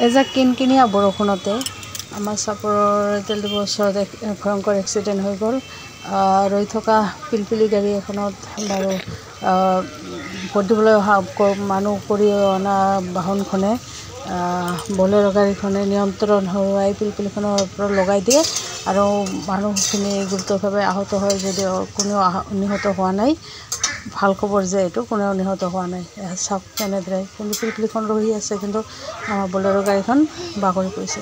এজাক কিনকিনীয়া বৰষুণতে আমাৰ চাপৰৰ তেলডিপু ওচৰত ভয়ংকৰ এক্সিডেণ্ট হৈ গ'ল। ৰৈ থকা পিলপিলি গাড়ী এখনত বাৰু ভোট দিবলৈ অহা মানুহ কৰি অনা বাহনখনে বলেৰ' গাড়ীখনে নিয়ন্ত্ৰণ হেৰুৱাই পিলপিলিখনৰ ওপৰত লগাই দিয়ে আৰু মানুহখিনি গুৰুতৰভাৱে আহত হয় যদিও কোনেও নিহত হোৱা নাই। ভাল খবৰ যে এইটো কোনেও নিহত হোৱা নাই। চাওক কেনেদৰে কিন্তু পিলপিলিখন ৰহি আছে, কিন্তু আমাৰ বলেৰ' গাড়ীখন বাগৰি পৰিছে।